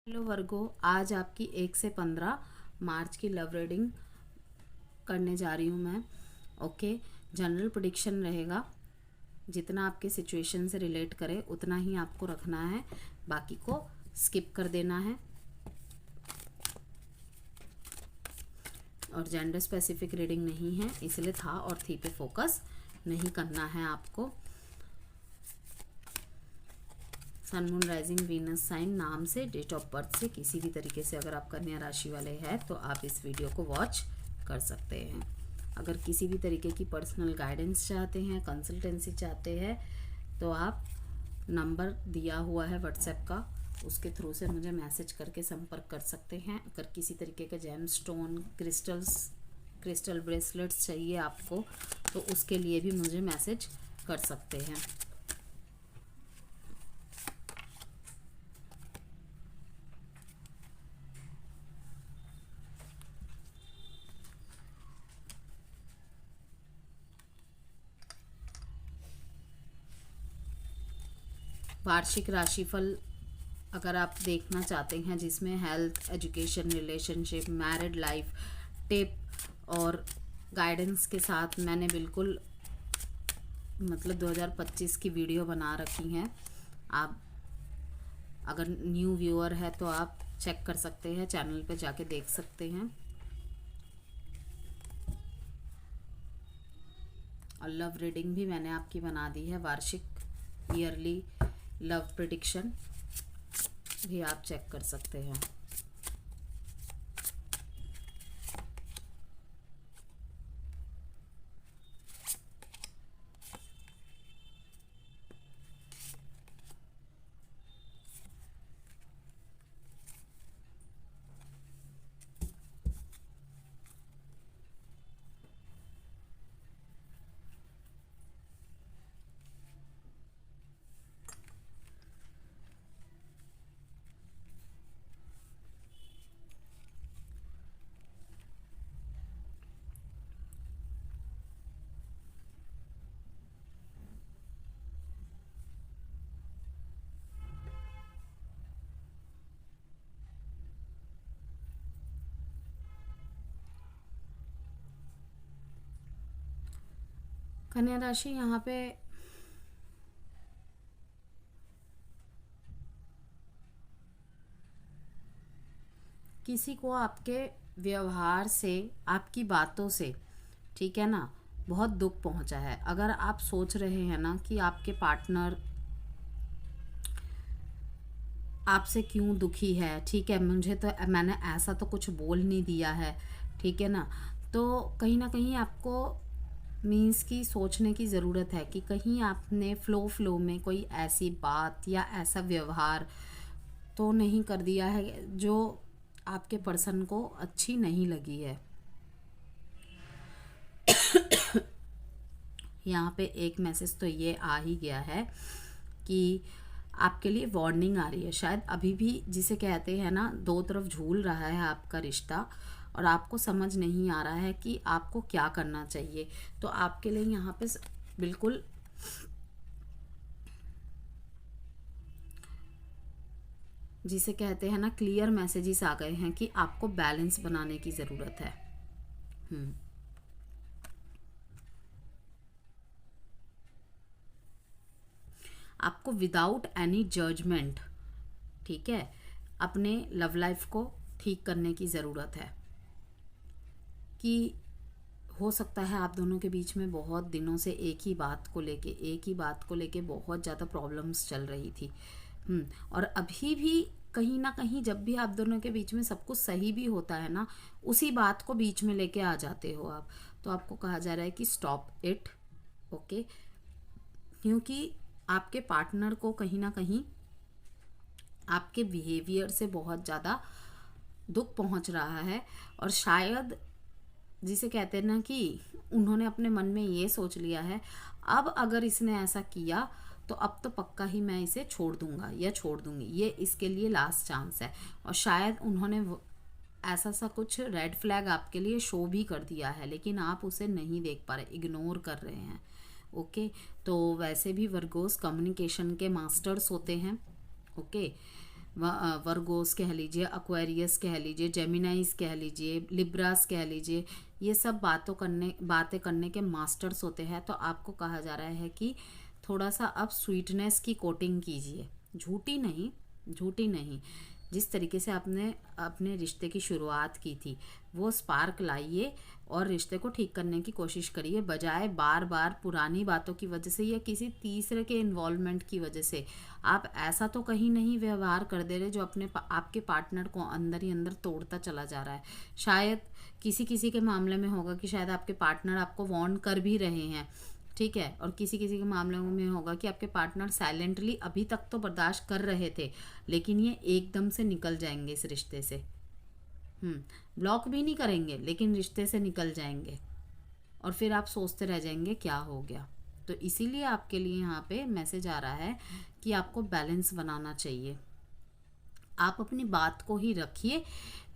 Hello वर्गो, आज आपकी 1 से 15 मार्च की लव रीडिंग करने जा रही हूँ मैं। ओके, जनरल प्रेडिक्शन रहेगा। जितना आपके सिचुएशन से रिलेट करे उतना ही आपको रखना है, बाकी को स्किप कर देना है। और जेंडर स्पेसिफिक रीडिंग नहीं है, इसलिए था और थी पे फोकस नहीं करना है आपको। Sun moon rising Venus sign नाम से, डेट ऑफ बर्थ से किसी भी तरीके से अगर आप कन्या राशि वाले हैं तो आप इस वीडियो को वॉच कर सकते हैं। अगर किसी भी तरीके की पर्सनल गाइडेंस चाहते हैं, कंसल्टेंसी चाहते हैं, तो आप नंबर दिया हुआ है व्हाट्सएप का, उसके थ्रू से मुझे मैसेज करके संपर्क कर सकते हैं। अगर किसी तरीके के जेम स्टोन, क्रिस्टल ब्रेसलेट्स चाहिए आपको तो उसके लिए भी मुझे मैसेज कर सकते हैं। वार्षिक राशिफल अगर आप देखना चाहते हैं जिसमें health, education, relationship, married life, tip और गाइडेंस के साथ मैंने बिल्कुल 2025 की वीडियो बना रखी हैं। आप अगर न्यू व्यूअर है तो आप चेक कर सकते हैं, चैनल पे जाके देख सकते हैं। और लव रीडिंग भी मैंने आपकी बना दी है, वार्षिक ईयरली लव प्रिडिक्शन भी आप चेक कर सकते हैं। कन्या राशि, यहाँ पे किसी को आपके व्यवहार से, आपकी बातों से, ठीक है ना, बहुत दुख पहुंचा है। अगर आप सोच रहे हैं ना कि आपके पार्टनर आपसे क्यों दुखी है, ठीक है, मुझे तो मैंने ऐसा तो कुछ बोल नहीं दिया है, ठीक है ना, तो कहीं ना कहीं आपको मीन्स की सोचने की ज़रूरत है कि कहीं आपने फ्लो में कोई ऐसी बात या ऐसा व्यवहार तो नहीं कर दिया है जो आपके पर्सन को अच्छी नहीं लगी है। यहाँ पे एक मैसेज तो ये आ ही गया है कि आपके लिए वार्निंग आ रही है। शायद अभी भी जिसे कहते हैं ना, दो तरफ झूल रहा है आपका रिश्ता और आपको समझ नहीं आ रहा है कि आपको क्या करना चाहिए। तो आपके लिए यहाँ पे बिल्कुल जिसे कहते हैं ना, क्लियर मैसेजेस आ गए हैं कि आपको बैलेंस बनाने की ज़रूरत है। आपको विदाउट एनी जजमेंट, ठीक है, अपने लव लाइफ को ठीक करने की ज़रूरत है। कि हो सकता है आप दोनों के बीच में बहुत दिनों से एक ही बात को लेके बहुत ज़्यादा प्रॉब्लम्स चल रही थी। और अभी भी कहीं ना कहीं जब भी आप दोनों के बीच में सब कुछ सही भी होता है ना, उसी बात को बीच में लेके आ जाते हो आप। तो आपको कहा जा रहा है कि स्टॉप इट। ओके, क्योंकि आपके पार्टनर को कहीं ना कहीं आपके बिहेवियर से बहुत ज़्यादा दुख पहुंच रहा है। और शायद जिसे कहते हैं ना कि उन्होंने अपने मन में ये सोच लिया है, अब अगर इसने ऐसा किया तो अब तो पक्का ही मैं इसे छोड़ दूंगा या छोड़ दूंगी, ये इसके लिए लास्ट चांस है। और शायद उन्होंने ऐसा सा कुछ रेड फ्लैग आपके लिए शो भी कर दिया है, लेकिन आप उसे नहीं देख पा रहे, इग्नोर कर रहे हैं। ओके, तो वैसे भी वर्गोस कम्युनिकेशन के मास्टर्स होते हैं। ओके, वर्गोस कह लीजिए, एक्वेरियस कह लीजिए, जेमिनाइज कह लीजिए, लिब्रास कह लीजिए, ये सब बातें करने के मास्टर्स होते हैं। तो आपको कहा जा रहा है कि थोड़ा सा अब स्वीटनेस की कोटिंग कीजिए, झूठी नहीं, झूठी नहीं। जिस तरीके से आपने अपने रिश्ते की शुरुआत की थी वो स्पार्क लाइए और रिश्ते को ठीक करने की कोशिश करिए, बजाय बार बार पुरानी बातों की वजह से या किसी तीसरे के इन्वॉल्वमेंट की वजह से आप ऐसा तो कहीं नहीं व्यवहार कर दे रहे जो आपके पार्टनर को अंदर ही अंदर तोड़ता चला जा रहा है। शायद किसी किसी के मामले में होगा कि शायद आपके पार्टनर आपको वार्न कर भी रहे हैं, ठीक है, और किसी किसी के मामले में होगा कि आपके पार्टनर साइलेंटली अभी तक तो बर्दाश्त कर रहे थे, लेकिन ये एकदम से निकल जाएंगे इस रिश्ते से। ब्लॉक भी नहीं करेंगे लेकिन रिश्ते से निकल जाएंगे और फिर आप सोचते रह जाएंगे क्या हो गया। तो इसीलिए आपके लिए यहाँ पे मैसेज आ रहा है कि आपको बैलेंस बनाना चाहिए। आप अपनी बात को ही रखिए,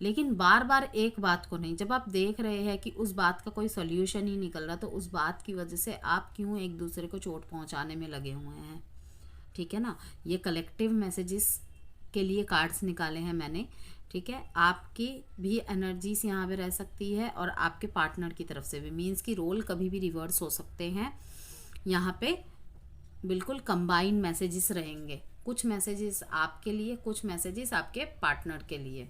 लेकिन बार बार एक बात को नहीं। जब आप देख रहे हैं कि उस बात का कोई सॉल्यूशन ही निकल रहा, तो उस बात की वजह से आप क्यों एक दूसरे को चोट पहुंचाने में लगे हुए हैं, ठीक है ना। ये कलेक्टिव मैसेजेस के लिए कार्ड्स निकाले हैं मैंने, ठीक है। आपकी भी एनर्जीज यहाँ पे रह सकती है और आपके पार्टनर की तरफ से भी, मीन्स की रोल कभी भी रिवर्स हो सकते हैं। यहाँ पे बिल्कुल कंबाइन मैसेजेस रहेंगे, कुछ मैसेजेस आपके लिए, कुछ मैसेजेस आपके पार्टनर के लिए।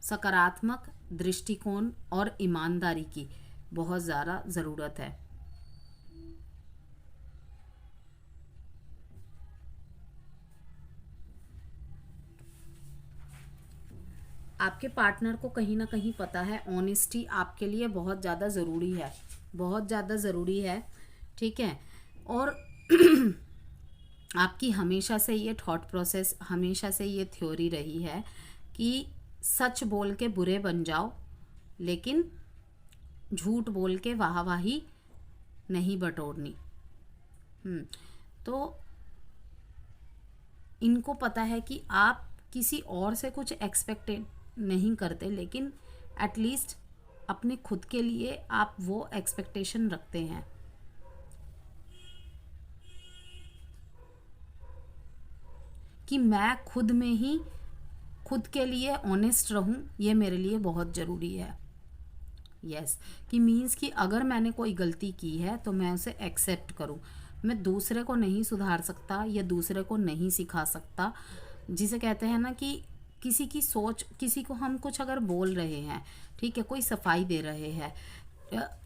सकारात्मक दृष्टिकोण और ईमानदारी की बहुत ज़्यादा ज़रूरत है। आपके पार्टनर को कहीं ना कहीं पता है ऑनेस्टी आपके लिए बहुत ज़्यादा ज़रूरी है, बहुत ज़्यादा ज़रूरी है, ठीक है। और आपकी हमेशा से ये थॉट प्रोसेस, हमेशा से ये थ्योरी रही है कि सच बोल के बुरे बन जाओ, लेकिन झूठ बोल के वाहवाही नहीं बटोरनी। तो इनको पता है कि आप किसी और से कुछ एक्सपेक्टेड नहीं करते, लेकिन एटलीस्ट अपने खुद के लिए आप वो एक्सपेक्टेशन रखते हैं कि मैं खुद में ही खुद के लिए ऑनेस्ट रहूं, ये मेरे लिए बहुत ज़रूरी है। यस, कि मीन्स कि अगर मैंने कोई गलती की है तो मैं उसे एक्सेप्ट करूं। मैं दूसरे को नहीं सुधार सकता या दूसरे को नहीं सिखा सकता। जिसे कहते हैं ना कि किसी की सोच, किसी को हम कुछ अगर बोल रहे हैं, ठीक है, कोई सफाई दे रहे हैं,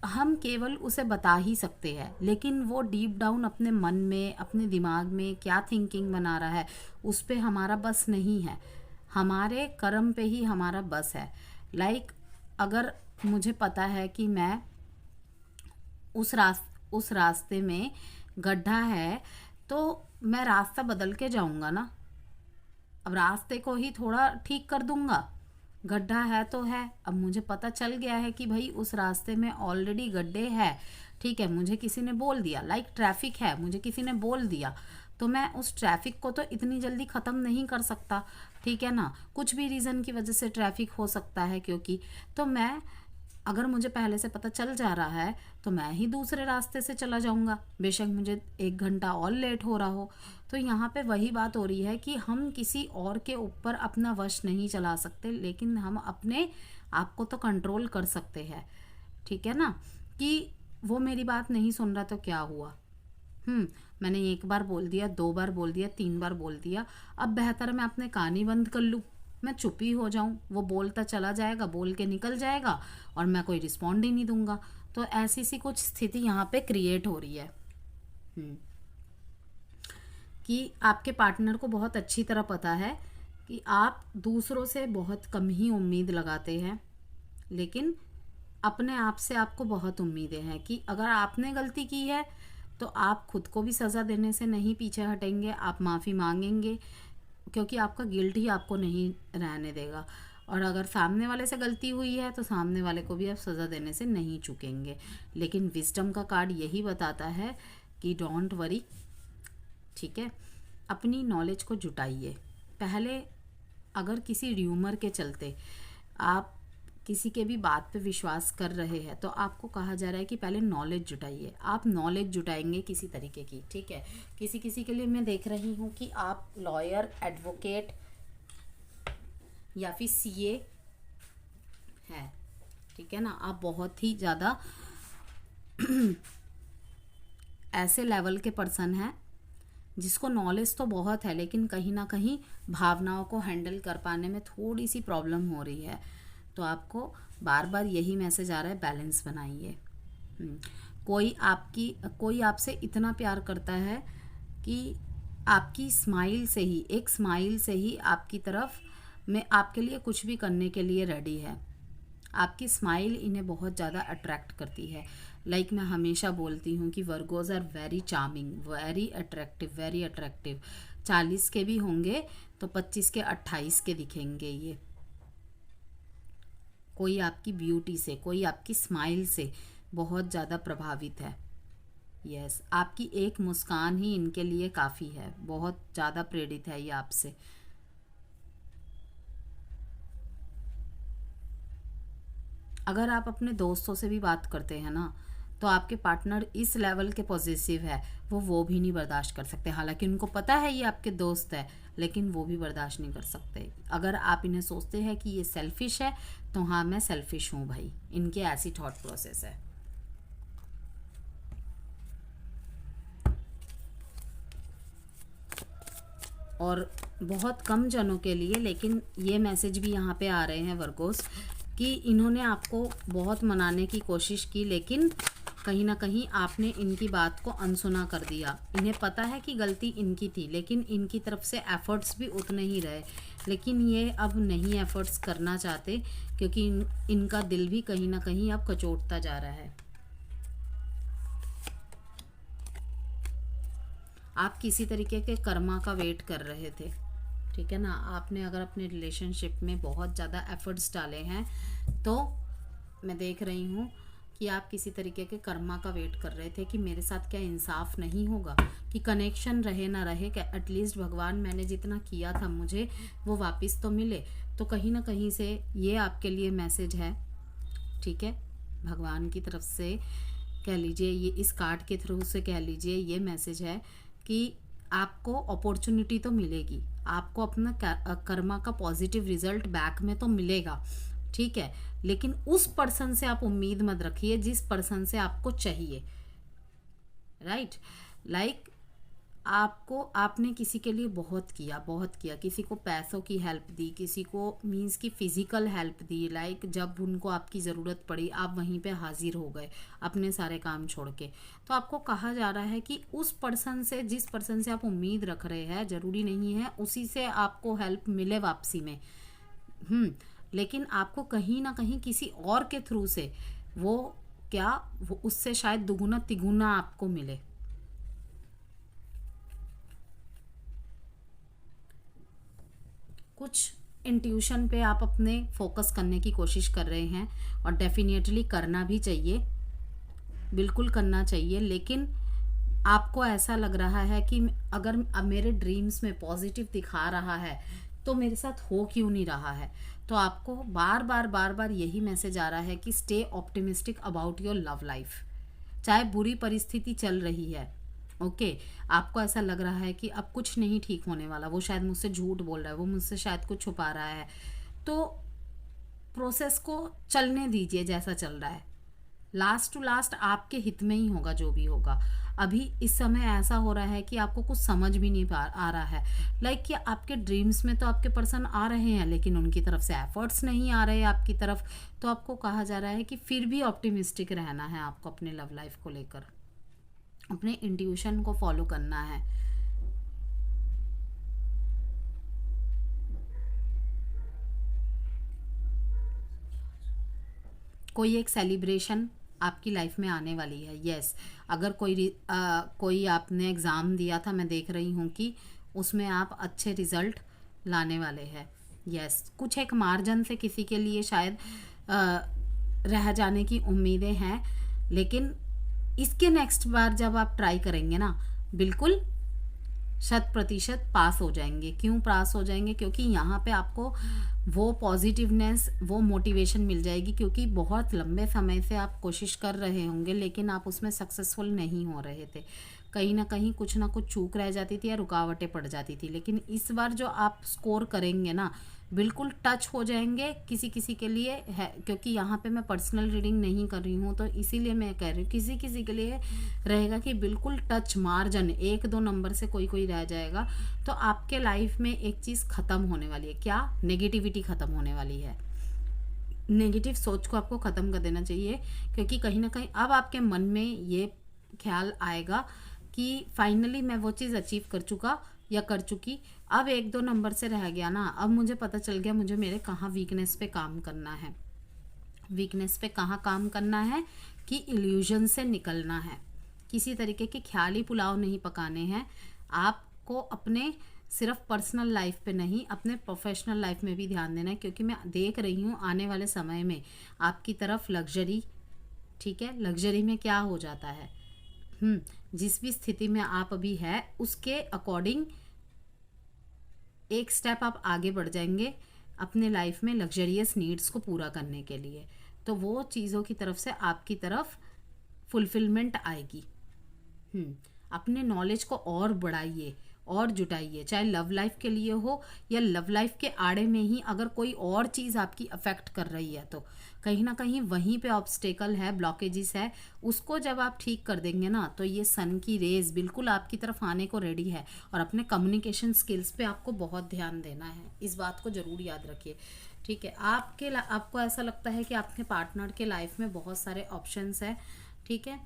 हम केवल उसे बता ही सकते हैं, लेकिन वो डीप डाउन अपने मन में, अपने दिमाग में क्या थिंकिंग बना रहा है उस पे हमारा बस नहीं है। हमारे कर्म पे ही हमारा बस है। लाइक अगर मुझे पता है कि मैं उस रास्ते में गड्ढा है तो मैं रास्ता बदल के जाऊंगा ना। अब रास्ते को ही थोड़ा ठीक कर दूंगा, गड्ढा है तो है। अब मुझे पता चल गया है कि भाई उस रास्ते में ऑलरेडी गड्ढे है, ठीक है, मुझे किसी ने बोल दिया, लाइक ट्रैफिक है, मुझे किसी ने बोल दिया, तो मैं उस ट्रैफिक को तो इतनी जल्दी ख़त्म नहीं कर सकता, ठीक है ना। कुछ भी रीज़न की वजह से ट्रैफिक हो सकता है, क्योंकि तो मैं, अगर मुझे पहले से पता चल जा रहा है तो मैं ही दूसरे रास्ते से चला जाऊंगा, बेशक मुझे 1 घंटा और लेट हो रहा हो। तो यहाँ पे वही बात हो रही है कि हम किसी और के ऊपर अपना वश नहीं चला सकते, लेकिन हम अपने आप को तो कंट्रोल कर सकते हैं, ठीक है ना। कि वो मेरी बात नहीं सुन रहा तो क्या हुआ, मैंने 1 बार बोल दिया, 2 बार बोल दिया, 3 बार बोल दिया, अब बेहतर है मैं अपने कान ही बंद कर लूँ, मैं चुप ही हो जाऊं। वो बोलता चला जाएगा, बोल के निकल जाएगा और मैं कोई रिस्पॉन्ड ही नहीं दूंगा। तो ऐसी सी कुछ स्थिति यहाँ पे क्रिएट हो रही है कि आपके पार्टनर को बहुत अच्छी तरह पता है कि आप दूसरों से बहुत कम ही उम्मीद लगाते हैं, लेकिन अपने आप से आपको बहुत उम्मीदें हैं कि अगर आपने गलती की है तो आप खुद को भी सज़ा देने से नहीं पीछे हटेंगे, आप माफ़ी मांगेंगे, क्योंकि आपका गिल्ट ही आपको नहीं रहने देगा। और अगर सामने वाले से गलती हुई है तो सामने वाले को भी आप सज़ा देने से नहीं चूकेंगे। लेकिन विजडम का कार्ड यही बताता है कि डोंट वरी, ठीक है, अपनी नॉलेज को जुटाइए। पहले अगर किसी र्यूमर के चलते आप किसी के भी बात पे विश्वास कर रहे हैं तो आपको कहा जा रहा है कि पहले नॉलेज जुटाइए। आप नॉलेज जुटाएंगे किसी तरीके की, ठीक है। किसी किसी के लिए मैं देख रही हूँ कि आप लॉयर, एडवोकेट या फिर सीए है, ठीक है ना। आप बहुत ही ज़्यादा ऐसे लेवल के पर्सन हैं जिसको नॉलेज तो बहुत है लेकिन कहीं ना कहीं भावनाओं को हैंडल कर पाने में थोड़ी सी प्रॉब्लम हो रही है। तो आपको बार बार यही मैसेज आ रहा है, बैलेंस बनाइए। कोई आपसे इतना प्यार करता है कि आपकी स्माइल से ही, एक स्माइल से ही आपकी तरफ में आपके लिए कुछ भी करने के लिए रेडी है। आपकी स्माइल इन्हें बहुत ज़्यादा अट्रैक्ट करती है। लाइक मैं हमेशा बोलती हूँ कि Virgos are very charming, very attractive, very attractive. 40 के भी होंगे तो 25 के 28 के दिखेंगे ये। कोई आपकी ब्यूटी से, कोई आपकी स्माइल से बहुत ज़्यादा प्रभावित है। यस, आपकी एक मुस्कान ही इनके लिए काफ़ी है, बहुत ज़्यादा प्रेरित है ये आपसे। अगर आप अपने दोस्तों से भी बात करते हैं ना तो आपके पार्टनर इस लेवल के पॉजिटिव है, वो भी नहीं बर्दाश्त कर सकते। हालांकि उनको पता है ये आपके दोस्त है लेकिन वो भी बर्दाश्त नहीं कर सकते। अगर आप इन्हें सोचते हैं कि ये सेल्फिश है तो हाँ, मैं सेल्फिश हूँ भाई, इनके ऐसी थॉट प्रोसेस है। और बहुत कम जनों के लिए, लेकिन ये मैसेज भी यहाँ पे आ रहे हैं वर्गोस कि इन्होंने आपको बहुत मनाने की कोशिश की लेकिन कहीं ना कहीं आपने इनकी बात को अनसुना कर दिया। इन्हें पता है कि गलती इनकी थी लेकिन इनकी तरफ से एफर्ट्स भी उतने ही रहे, लेकिन ये अब नहीं एफर्ट्स करना चाहते क्योंकि इनका दिल भी कहीं ना कहीं अब कचोटता जा रहा है। आप किसी तरीके के कर्मा का वेट कर रहे थे, ठीक है ना। आपने अगर अपने रिलेशनशिप में बहुत ज़्यादा एफर्ट्स डाले हैं तो मैं देख रही हूँ कि आप किसी तरीके के कर्मा का वेट कर रहे थे कि मेरे साथ क्या इंसाफ नहीं होगा, कि कनेक्शन रहे ना रहे, क्या एटलीस्ट भगवान मैंने जितना किया था मुझे वो वापस तो मिले। तो कहीं ना कहीं से ये आपके लिए मैसेज है, ठीक है। भगवान की तरफ से कह लीजिए, ये इस कार्ड के थ्रू से कह लीजिए, ये मैसेज है कि आपको अपॉर्चुनिटी तो मिलेगी, आपको अपना कर्मा का पॉजिटिव रिजल्ट बैक में तो मिलेगा, ठीक है। लेकिन उस पर्सन से आप उम्मीद मत रखिए जिस पर्सन से आपको चाहिए, राइट। लाइक आपने किसी के लिए बहुत किया, किसी को पैसों की हेल्प दी, किसी को मीन्स की फिजिकल हेल्प दी। लाइक जब उनको आपकी ज़रूरत पड़ी आप वहीं पे हाजिर हो गए अपने सारे काम छोड़ के। तो आपको कहा जा रहा है कि उस पर्सन से, जिस पर्सन से आप उम्मीद रख रहे हैं, ज़रूरी नहीं है उसी से आपको हेल्प मिले वापसी में, लेकिन आपको कहीं ना कहीं किसी और के थ्रू से वो उससे शायद दुगुना तिगुना आपको मिले। कुछ इंट्यूशन पे आप अपने फोकस करने की कोशिश कर रहे हैं और डेफिनेटली करना भी चाहिए, बिल्कुल करना चाहिए। लेकिन आपको ऐसा लग रहा है कि अगर अब मेरे ड्रीम्स में पॉजिटिव दिखा रहा है तो मेरे साथ हो क्यों नहीं रहा है। तो आपको बार बार यही मैसेज आ रहा है कि stay optimistic about your love life. चाहे बुरी परिस्थिति चल रही है, ओके, आपको ऐसा लग रहा है कि अब कुछ नहीं ठीक होने वाला, वो शायद मुझसे झूठ बोल रहा है, वो मुझसे शायद कुछ छुपा रहा है, तो प्रोसेस को चलने दीजिए जैसा चल रहा है। लास्ट टू लास्ट आपके हित में ही होगा जो भी होगा। अभी इस समय ऐसा हो रहा है कि आपको कुछ समझ भी नहीं आ रहा है। लाइक कि आपके ड्रीम्स में तो आपके पर्सन आ रहे हैं लेकिन उनकी तरफ से एफर्ट्स नहीं आ रहे आपकी तरफ। तो आपको कहा जा रहा है कि फिर भी ऑप्टिमिस्टिक रहना है आपको अपने लव लाइफ को लेकर, अपने इंट्यूशन को फॉलो करना है। कोई एक सेलिब्रेशन आपकी लाइफ में आने वाली है। यस, अगर कोई आपने एग्ज़ाम दिया था, मैं देख रही हूँ कि उसमें आप अच्छे रिजल्ट लाने वाले हैं। यस, कुछ एक मार्जिन से किसी के लिए शायद रह जाने की उम्मीदें हैं, लेकिन इसके नेक्स्ट बार जब आप ट्राई करेंगे ना, बिल्कुल 100% पास हो जाएंगे। क्यों पास हो जाएंगे? क्योंकि यहाँ पे आपको वो पॉजिटिवनेस, वो मोटिवेशन मिल जाएगी, क्योंकि बहुत लंबे समय से आप कोशिश कर रहे होंगे लेकिन आप उसमें सक्सेसफुल नहीं हो रहे थे। कहीं ना कुछ ना कुछ चूक रह जाती थी या रुकावटें पड़ जाती थी। लेकिन इस बार जो आप स्कोर करेंगे ना, बिल्कुल टच हो जाएंगे। किसी किसी के लिए है, क्योंकि यहाँ पे मैं पर्सनल रीडिंग नहीं कर रही हूँ तो इसीलिए मैं कह रही हूँ, किसी किसी के लिए रहेगा कि बिल्कुल टच, मार्जिन 1-2 नंबर से कोई कोई रह जाएगा। तो आपके लाइफ में एक चीज़ ख़त्म होने वाली है। क्या? नेगेटिविटी ख़त्म होने वाली है। नेगेटिव सोच को आपको ख़त्म कर देना चाहिए, क्योंकि कहीं ना कहीं अब आपके मन में ये ख्याल आएगा कि फाइनली मैं वो चीज़ अचीव कर चुका या कर चुकी। अब 1-2 नंबर से रह गया ना, अब मुझे पता चल गया मुझे मेरे कहाँ वीकनेस पे काम करना है। वीकनेस पे कहाँ काम करना है कि इल्यूजन से निकलना है। किसी तरीके के ख्याली पुलाव नहीं पकाने हैं आपको। अपने सिर्फ पर्सनल लाइफ पे नहीं, अपने प्रोफेशनल लाइफ में भी ध्यान देना है, क्योंकि मैं देख रही हूँ आने वाले समय में आपकी तरफ लग्जरी, ठीक है, लग्जरी में क्या हो जाता है, जिस भी स्थिति में आप अभी है उसके अकॉर्डिंग एक स्टेप आप आगे बढ़ जाएंगे अपने लाइफ में लग्जरियस नीड्स को पूरा करने के लिए। तो वो चीज़ों की तरफ से आपकी तरफ फुलफिलमेंट आएगी। अपने नॉलेज को और बढ़ाइए और जुटाइए, चाहे लव लाइफ के लिए हो या लव लाइफ के आड़े में ही अगर कोई और चीज़ आपकी अफेक्ट कर रही है तो कहीं ना कहीं वहीं पे ऑब्स्टेकल है, ब्लॉकेजेस है, उसको जब आप ठीक कर देंगे ना तो ये सन की रेज बिल्कुल आपकी तरफ आने को रेडी है। और अपने कम्युनिकेशन स्किल्स पे आपको बहुत ध्यान देना है, इस बात को ज़रूर याद रखिए, ठीक है। आपको ऐसा लगता है कि आपके पार्टनर के लाइफ में बहुत सारे ऑप्शंस है, ठीक है।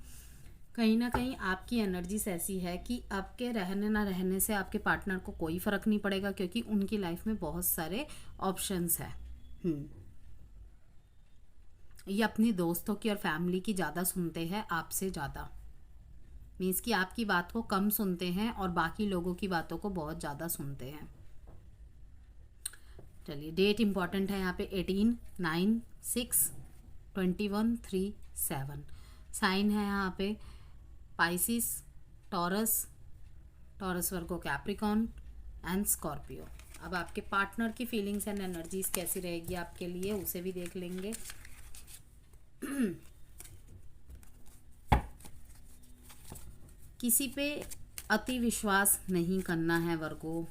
कहीं ना कहीं आपकी एनर्जीज ऐसी है कि आपके रहने ना रहने से आपके पार्टनर को कोई फ़र्क नहीं पड़ेगा, क्योंकि उनकी लाइफ में बहुत सारे ऑप्शंस है। ये अपनी दोस्तों की और फैमिली की ज़्यादा सुनते हैं आपसे ज़्यादा, मीन्स कि आपकी बात को कम सुनते हैं और बाकी लोगों की बातों को बहुत ज़्यादा सुनते हैं। चलिए, डेट इंपॉर्टेंट है यहाँ पे 18/9/6/21/3/7। साइन है यहाँ पे Pisces, taurus, Taurus Virgo, Capricorn and Scorpio. अब आपके पार्टनर की फीलिंग्स एंड एनर्जीज कैसी रहेगी आपके लिए, उसे भी देख लेंगे। किसी पे अति विश्वास नहीं करना है वर्गो,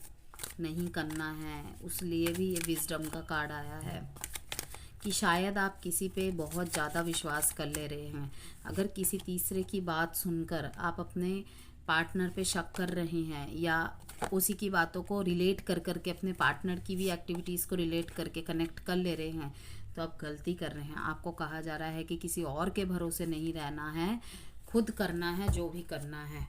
नहीं करना है। उसलिए भी ये विजडम का कार्ड आया है कि शायद आप किसी पे बहुत ज़्यादा विश्वास कर ले रहे हैं। अगर किसी तीसरे की बात सुनकर आप अपने पार्टनर पे शक कर रहे हैं या उसी की बातों को रिलेट कर करके अपने पार्टनर की भी एक्टिविटीज़ को रिलेट करके कनेक्ट कर ले रहे हैं, तो आप गलती कर रहे हैं। आपको कहा जा रहा है कि किसी और के भरोसे नहीं रहना है, खुद करना है जो भी करना है।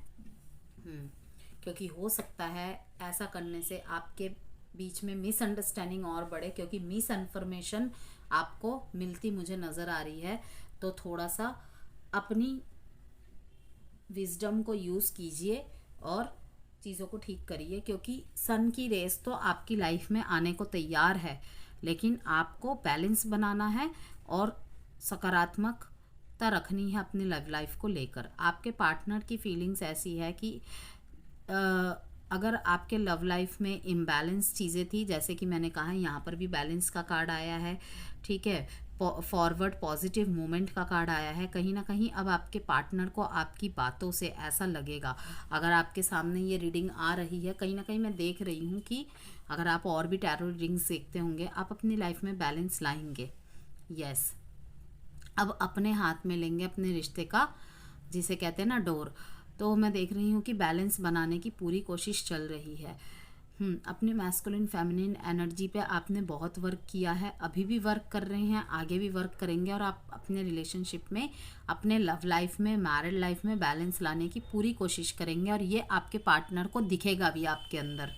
क्योंकि हो सकता है ऐसा करने से आपके बीच में मिसअंडरस्टैंडिंग और बढ़े, क्योंकि मिस इन्फॉर्मेशन आपको मिलती मुझे नज़र आ रही है। तो थोड़ा सा अपनी विजडम को यूज़ कीजिए और चीज़ों को ठीक करिए, क्योंकि सन की रेस तो आपकी लाइफ में आने को तैयार है, लेकिन आपको बैलेंस बनाना है और सकारात्मकता रखनी है अपनी लव लाइफ को लेकर। आपके पार्टनर की फीलिंग्स ऐसी है कि अगर आपके लव लाइफ में इम्बैलेंस चीज़ें थी, जैसे कि मैंने कहा यहाँ पर भी बैलेंस का कार्ड आया है, ठीक है, फॉरवर्ड पॉजिटिव मूवमेंट का कार्ड आया है। कहीं ना कहीं अब आपके पार्टनर को आपकी बातों से ऐसा लगेगा, अगर आपके सामने ये रीडिंग आ रही है, कहीं ना कहीं मैं देख रही हूँ कि अगर आप और भी टैरो रीडिंग्स देखते होंगे, आप अपनी लाइफ में बैलेंस लाएंगे। यस, अब अपने हाथ में लेंगे अपने रिश्ते का, जिसे कहते हैं ना डोर। तो मैं देख रही हूँ कि बैलेंस बनाने की पूरी कोशिश चल रही है। अपने मैस्कुलिन फेमिनिन एनर्जी पे आपने बहुत वर्क किया है, अभी भी वर्क कर रहे हैं, आगे भी वर्क करेंगे, और आप अपने रिलेशनशिप में, अपने लव लाइफ में, मैरिड लाइफ में बैलेंस लाने की पूरी कोशिश करेंगे, और ये आपके पार्टनर को दिखेगा भी आपके अंदर।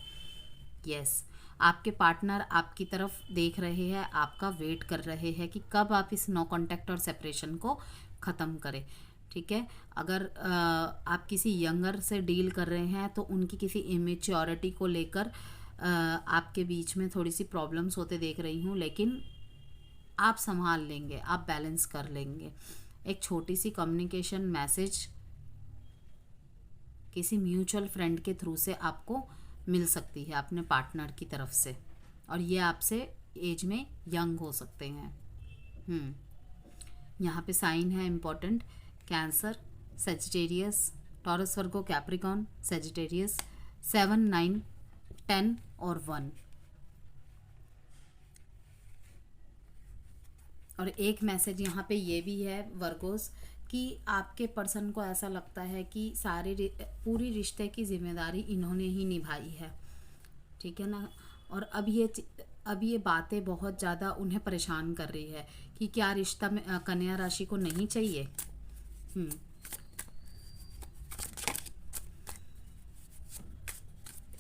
यस, आपके पार्टनर आपकी तरफ देख रहे हैं, आपका वेट कर रहे हैं कि कब आप इस नो कॉन्टैक्ट और सेपरेशन को ख़त्म करें, ठीक है। अगर आप किसी यंगर से डील कर रहे हैं तो उनकी किसी इमेच्योरिटी को लेकर आपके बीच में थोड़ी सी प्रॉब्लम्स होते देख रही हूँ, लेकिन आप संभाल लेंगे, आप बैलेंस कर लेंगे। एक छोटी सी कम्युनिकेशन मैसेज किसी म्यूचुअल फ्रेंड के थ्रू से आपको मिल सकती है अपने पार्टनर की तरफ से, और ये आपसे एज में यंग हो सकते हैं। यहाँ पे साइन है इम्पोर्टेंट, कैंसर, सेजिटेरियस, टॉरस, वर्गो, कैप्रिकॉन, सेजिटेरियस, 7, 9, 10 और 1। और एक मैसेज यहाँ पे ये भी है वर्गोस कि आपके पर्सन को ऐसा लगता है कि पूरी रिश्ते की जिम्मेदारी इन्होंने ही निभाई है, ठीक है ना। और अब ये बातें बहुत ज़्यादा उन्हें परेशान कर रही है कि क्या रिश्ता में कन्या राशि को नहीं चाहिए।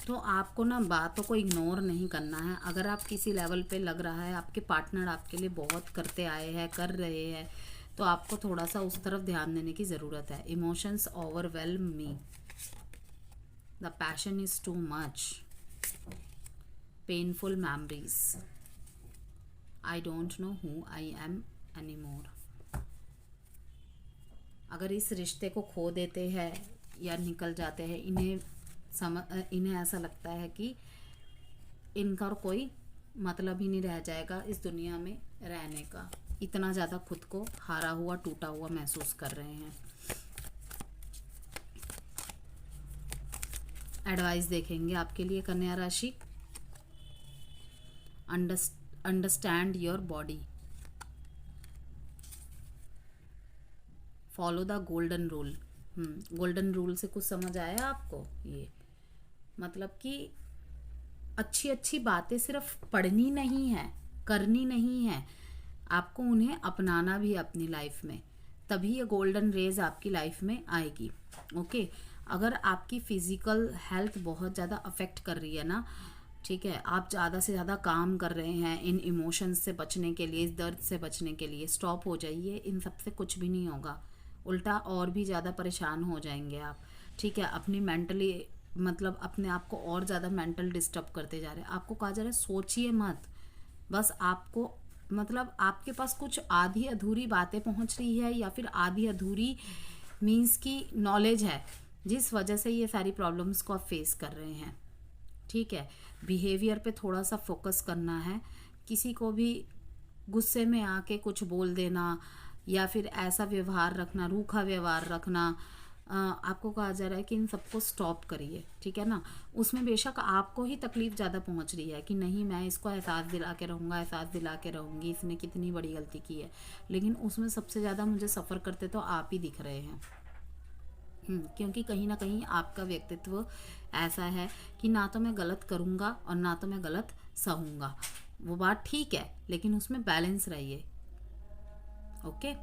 तो आपको ना बातों को इग्नोर नहीं करना है। अगर आप किसी लेवल पे लग रहा है आपके पार्टनर आपके लिए बहुत करते आए हैं, कर रहे हैं, तो आपको थोड़ा सा उस तरफ ध्यान देने की ज़रूरत है। Emotions overwhelm me, the passion is too much, painful memories, I don't know who I am any more. अगर इस रिश्ते को खो देते हैं या निकल जाते हैं, इन्हें ऐसा लगता है कि इनका कोई मतलब ही नहीं रह जाएगा इस दुनिया में रहने का। इतना ज़्यादा खुद को हारा हुआ, टूटा हुआ महसूस कर रहे हैं। एडवाइस देखेंगे आपके लिए कन्या राशि। Understand your body, follow the golden rule. Golden rule से कुछ समझ आया आपको? ये मतलब कि अच्छी अच्छी बातें सिर्फ पढ़नी नहीं है, करनी नहीं है, आपको उन्हें अपनाना भी अपनी लाइफ में, तभी ये गोल्डन रेज आपकी लाइफ में आएगी। ओके, अगर आपकी फिजिकल हेल्थ बहुत ज़्यादा अफेक्ट कर रही है ना, ठीक है, आप ज़्यादा से ज़्यादा काम कर रहे हैं इन इमोशंस से बचने के लिए, इस दर्द से बचने के लिए, स्टॉप हो जाइए। इन सब से कुछ भी नहीं होगा, उल्टा और भी ज़्यादा परेशान हो जाएंगे आप, ठीक है। अपनी मेंटली मतलब अपने आप को और ज़्यादा मेंटल डिस्टर्ब करते जा रहे हैं। आपको कहा जा रहा है सोचिए मत, बस आपको मतलब आपके पास कुछ आधी अधूरी बातें पहुंच रही है या फिर आधी अधूरी मीन्स की नॉलेज है, जिस वजह से ये सारी प्रॉब्लम्स को आप फेस कर रहे हैं, ठीक है। बिहेवियर पे थोड़ा सा फोकस करना है। किसी को भी गुस्से में आके कुछ बोल देना या फिर ऐसा व्यवहार रखना, रूखा व्यवहार रखना, आपको कहा जा रहा है कि इन सबको स्टॉप करिए, ठीक है ना। उसमें बेशक आपको ही तकलीफ ज़्यादा पहुंच रही है कि नहीं मैं इसको एहसास दिला के रहूँगा, एहसास दिला के रहूँगी, इसने कितनी बड़ी गलती की है, लेकिन उसमें सबसे ज़्यादा मुझे सफ़र करते तो आप ही दिख रहे हैं। क्योंकि कहीं ना कहीं आपका व्यक्तित्व ऐसा है कि ना तो मैं गलत करूँगा और ना तो मैं गलत सहूँगा। वो बात ठीक है, लेकिन उसमें बैलेंस रहिए। ओके।